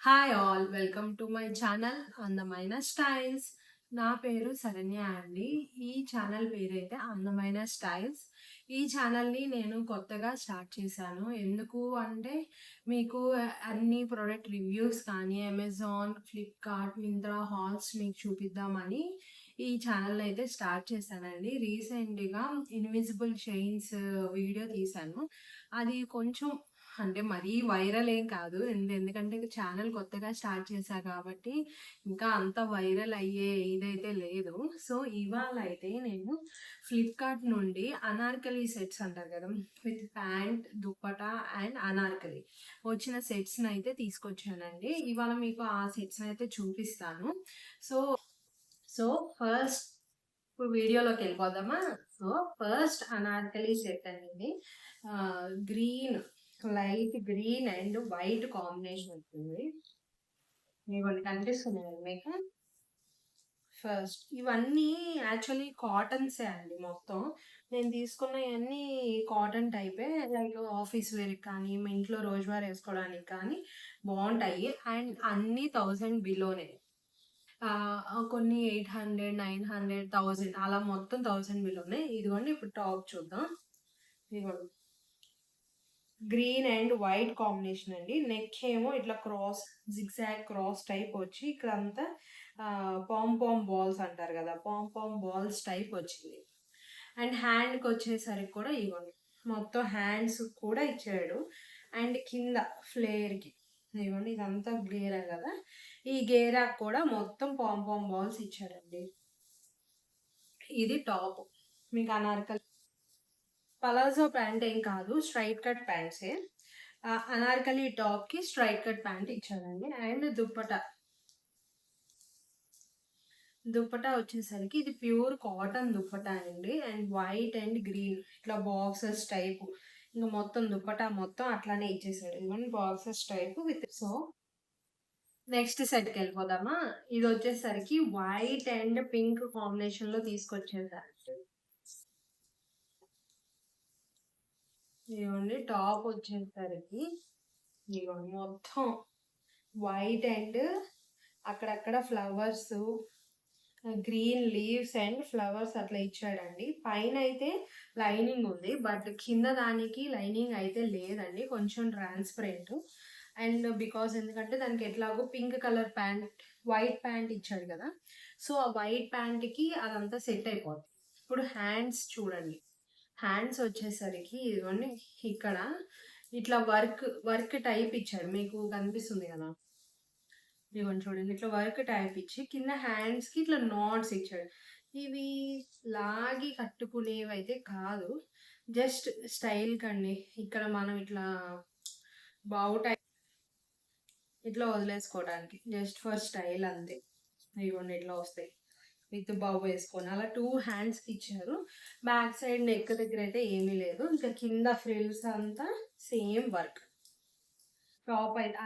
Hi all, welcome to my channel అందమైన styles. నా పేరు శరణ్య అండి. ఈ ఛానల్ పేరైతే అందమైన స్టైల్స్. ఈ ఛానల్ని నేను కొత్తగా స్టార్ట్ చేశాను. ఎందుకు అంటే మీకు అన్ని ప్రోడక్ట్ రివ్యూస్ కానీ అమెజాన్, ఫ్లిప్కార్ట్, మింత్రా హాల్స్ మీకు చూపిద్దామని ఈ ఛానల్ అయితే స్టార్ట్ చేశానండి. రీసెంట్గా ఇన్విజిబుల్ చైన్స్ వీడియో తీశాను. అది కొంచెం అంటే మరీ వైరల్ ఏం కాదు. ఎందుకంటే ఛానల్ కొత్తగా స్టార్ట్ చేశా కాబట్టి ఇంకా అంత వైరల్ అయ్యే ఇదైతే లేదు. సో ఇవాళ అయితే నేను ఫ్లిప్కార్ట్ నుండి అనార్కలి సెట్స్ అంటారు కదా, with pant, dupatta and Anarkali వచ్చిన సెట్స్ని అయితే తీసుకొచ్చానండి. ఇవాళ మీకు ఆ సెట్స్ని అయితే చూపిస్తాను. సో సో ఫస్ట్ ఇప్పుడు వీడియోలోకి వెళ్ళిపోదామా. సో ఫస్ట్ అనార్కలి సెట్ అనేది green, light green and white combination ఉంటుంది. ఇవన్నీ కనిపిస్తున్నాయి మీకు. ఫస్ట్ ఇవన్నీ యాక్చువల్లీ కాటన్సే అండి. మొత్తం నేను తీసుకున్నవన్నీ కాటన్ టైపే. లైక్ ఆఫీస్ వేర్ కానీ మా ఇంట్లో రోజువారీ వేసుకోవడానికి కానీ బాగుంటాయి. అండ్ అన్నీ 1000 బిలోనే. కొన్ని 800, 900, 1000 అలా మొత్తం 1000 బిలోనే. ఇదిగోండి ఇప్పుడు టాప్ చూద్దాం. ఇదిగోండి గ్రీన్ అండ్ వైట్ కాంబినేషన్ అండి. నెక్ ఏమో ఇట్లా క్రాస్, జిగ్జాగ్ క్రాస్ టైప్ వచ్చి ఇక్కడ అంతా పామ్ బాల్స్ అంటారు కదా, పామ్ బాల్స్ టైప్ వచ్చింది. అండ్ హ్యాండ్కి వచ్చేసరికి కూడా ఇవ్వండి మొత్తం హ్యాండ్స్ కూడా ఇచ్చాడు. అండ్ కింద ఫ్లేర్కి ఇవ్వండి ఇదంతా గేరా కదా, ఈ గేరాకు కూడా మొత్తం పామ్ బాల్స్ ఇచ్చాడండి. ఇది టాప్. మీకు అనార్కలి పలాజో ప్యాంట్ ఏం కాదు, స్ట్రైట్ కట్ ప్యాంట్సే. అనార్కలి టాప్ కి స్ట్రైట్ కట్ ప్యాంట్ ఇచ్చారండి. అండ్ దుప్పటా వచ్చేసరికి ఇది ప్యూర్ కాటన్ దుప్పటా అండి. అండ్ వైట్ అండ్ గ్రీన్ ఇట్లా బాక్సెస్ టైప్. ఇంకా మొత్తం దుప్పటా మొత్తం అట్లానే ఇచ్చేసాడు. ఇవన్నీ boxes type with. So next సెట్కి వెళ్ళిపోదామా. ఇది వచ్చేసరికి వైట్ అండ్ పింక్ కాంబినేషన్ లో తీసుకొచ్చేసారు. ఇదిగోండి టాప్ వచ్చేసరికి ఇదిగోండి మొత్తం వైట్ అండ్ అక్కడక్కడ flowers, green leaves and flowers అట్లా ఇచ్చాడండి. పైన అయితే లైనింగ్ ఉంది, బట్ కింద దానికి లైనింగ్ అయితే లేదండి, కొంచెం ట్రాన్స్పరెంట్. అండ్ బికాస్ ఎందుకంటే దానికి ఎట్లాగో pink colour pant, white pant ఇచ్చాడు కదా, సో ఆ వైట్ ప్యాంట్కి అదంతా సెట్ అయిపోతుంది. ఇప్పుడు హ్యాండ్స్ చూడండి. హ్యాండ్స్ వచ్చేసరికి ఇదిగోండి ఇక్కడ ఇట్లా వర్క్ టైప్ ఇచ్చాడు, మీకు కనిపిస్తుంది కదా. ఇదిగోండి చూడండి ఇట్లా వర్క్ టైప్ ఇచ్చి కింద హ్యాండ్స్ కి ఇట్లా నాట్స్ ఇచ్చాడు. ఇవి లాగి కట్టుకునేవి అయితే కాదు, జస్ట్ స్టైల్ కండి. ఇక్కడ మనం ఇట్లా బావు టైప్ ఇట్లా వదిలేసుకోవడానికి, జస్ట్ ఫర్ స్టైల్ అంతే. ఇదిగోండి ఇట్లా వస్తాయి విత్ బావు వేసుకొని, అలా 2 హ్యాండ్స్ ఇచ్చారు. బ్యాక్ సైడ్ నెక్ దగ్గర అయితే ఏమీ లేదు. ఇంకా కింద ఫ్రిల్స్ అంతా సేమ్ వర్క్. టాప్ అయితే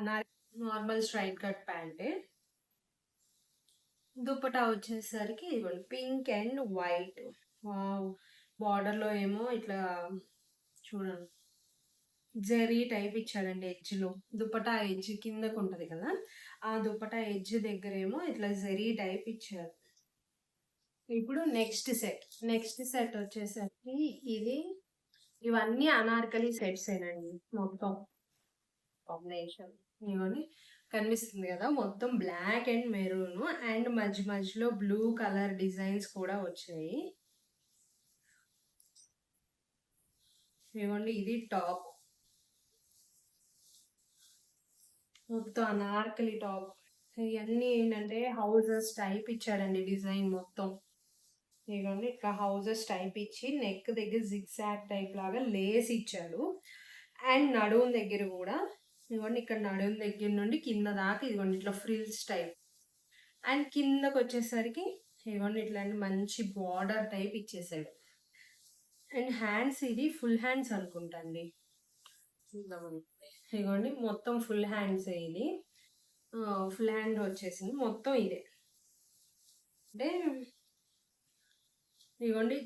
నార్మల్ స్ట్రైట్ కట్ ప్యాంటే. దుప్పటా వచ్చేసరికి ఇవ్వండి పింక్ అండ్ వైట్. బార్డర్లో ఏమో ఇట్లా చూడండి జెరీ టైప్ ఇచ్చాడండి ఎడ్జ్లో. దుప్పటా ఎడ్జ్ కిందకు ఉంటుంది కదా, ఆ దుప్పటా ఎడ్జ్ దగ్గర ఏమో ఇట్లా జెరీ టైప్ ఇచ్చారు. ఇప్పుడు నెక్స్ట్ సెట్ వచ్చేసరికి ఇవన్నీ అనార్కలి సెట్స్ ఏనండి మొత్తం. కాంబినేషన్ ఇవన్నీ కనిపిస్తుంది కదా, మొత్తం బ్లాక్ అండ్ మెరూన్ అండ్ మధ్యలో బ్లూ కలర్ డిజైన్స్ కూడా వచ్చాయి. ఇవ్వండి ఇది టాప్, మొత్తం అనార్కలి టాప్. ఇవన్నీ ఏంటంటే హౌజెస్ టైప్ ఇచ్చాడండి డిజైన్ మొత్తం. ఇవ్వండి ఇట్లా హౌజెస్ టైప్ ఇచ్చి నెక్ దగ్గర జిగ్జాగ్ టైప్ లాగా లేస్ ఇచ్చాడు. అండ్ నడుము దగ్గర కూడా ఇవ్వండి, ఇక్కడ నడుము దగ్గర నుండి కింద దాకా ఇదిగోండి ఇట్లా ఫ్రిల్స్ టైప్. అండ్ కిందకు వచ్చేసరికి ఇవ్వండి ఇట్లాంటి మంచి బార్డర్ టైప్ ఇచ్చేసాడు. అండ్ హ్యాండ్స్ ఇది ఫుల్ హ్యాండ్స్ అనుకుంటా అండి, చూద్దామని. ఇదిగోండి మొత్తం ఫుల్ హ్యాండ్స్. ఇది ఫుల్ హ్యాండ్ వచ్చేసింది మొత్తం ఇదే. అంటే ఇదిగోండి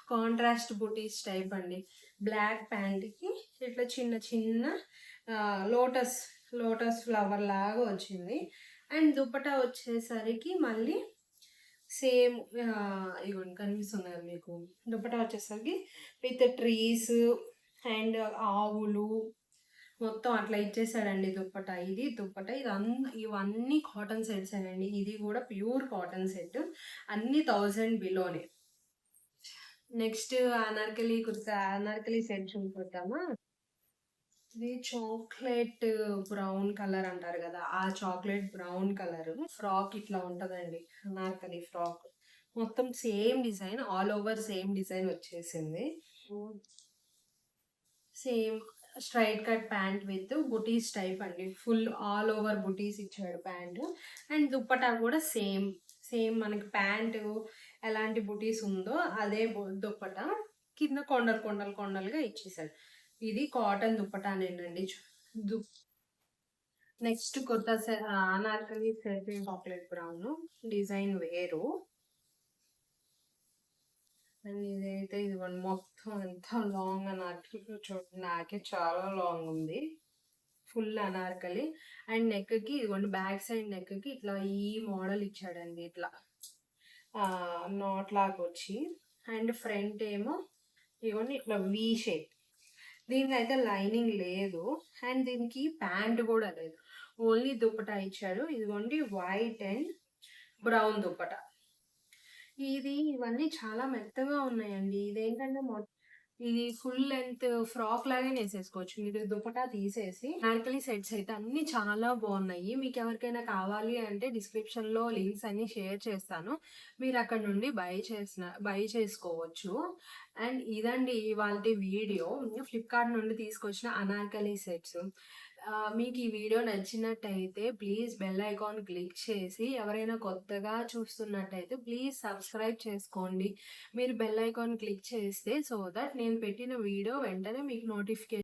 కాంట్రాస్ట్ బుటీస్ టైప్ అండి. బ్లాక్ ప్యాంట్కి ఇట్లా చిన్న చిన్న లోటస్ లోటస్ ఫ్లవర్ లాగా వచ్చింది. అండ్ దుపట్టా వచ్చేసరికి మళ్ళీ సేమ్ ఇగోండి కనిపిస్తుంది కదా మీకు. దుపట్టా వచ్చేసరికి విత్ ట్రీస్ అండ్ ఆవులు మొత్తం అట్లా ఇచ్చేసాడండి దుప్పట. ఇది దుప్పట ఇవన్నీ కాటన్ సెట్స్ అండి. ఇది కూడా ప్యూర్ కాటన్ సెట్. అన్ని 1000 బిలోనే. నెక్స్ట్ అనార్కలి కుర్తా, అనార్కలి సెట్ చూద్దామా. ఇది చాక్లెట్ బ్రౌన్ కలర్ అంటారు కదా, ఆ చాక్లెట్ బ్రౌన్ కలర్ ఫ్రాక్ ఇట్లా ఉంటదండి. అనార్కలి ఫ్రాక్ మొత్తం same design, all over same design వచ్చేసింది. Same straight cut pant with బుటీస్ టైప్ అండి. ఫుల్ ఆల్ ఓవర్ బుటీస్ ఇచ్చాడు ప్యాంట్. అండ్ దుప్పటా కూడా సేమ్ సేమ్ మనకి ప్యాంట్ ఎలాంటి బుటీస్ ఉందో అదే దుప్పటా కింద కొండలుగా ఇచ్చేసాడు. ఇది కాటన్ దుప్పటానేనండి. నెక్స్ట్ కొత్త అనార్కలి చాక్లెట్ బ్రౌన్ డిజైన్ వేరు. అండ్ ఇదైతే ఇదిగోండి మొత్తం ఎంత లాంగ్ అనార్కలి చూడండి, నాకే చాలా లాంగ్ ఉంది. ఫుల్ అనార్కలి. అండ్ నెక్ కి ఇదిగోండి బ్యాక్ సైడ్ నెక్ కి ఇట్లా ఈ మోడల్ ఇచ్చాడండి. ఇట్లా నాట్ లాగా వచ్చి, అండ్ ఫ్రంట్ ఏమో ఇదిగోండి ఇట్లా వి షేప్. దీనికి అయితే లైనింగ్ లేదు అండ్ దీనికి ప్యాంట్ కూడా లేదు, ఓన్లీ దుపట్టా ఇచ్చాడు. ఇదిగోండి వైట్ అండ్ బ్రౌన్ దుపట్టా. ఇవన్నీ చాలా మెత్తగా ఉన్నాయండి. ఇదేంటంటే ఇది ఫుల్ లెంత్ ఫ్రాక్ లాగే వేసేసుకోవచ్చు. మీరు దుపట్టా తీసేసి. నార్కలి సెట్స్ అయితే అన్ని చాలా బాగున్నాయి. మీకు ఎవరికైనా కావాలి అంటే డిస్క్రిప్షన్ లో లింక్స్ అన్ని షేర్ చేస్తాను, మీరు అక్కడ నుండి బై చేసుకోవచ్చు. అండ్ ఇదండి ఇవాళ వీడియో. ఫ్లిప్కార్ట్ నుండి తీసుకొచ్చిన అనార్కలి సెట్స్. మీకు ఈ వీడియో నచ్చినట్టయితే ప్లీజ్ బెల్ ఐకాన్ క్లిక్ చేసి, ఎవరైనా కొత్తగా చూస్తున్నట్టయితే ప్లీజ్ సబ్స్క్రైబ్ చేసుకోండి. మీరు బెల్ ఐకాన్ క్లిక్ చేస్తే సో దట్ నేను పెట్టిన వీడియో వెంటనే మీకు నోటిఫికేషన్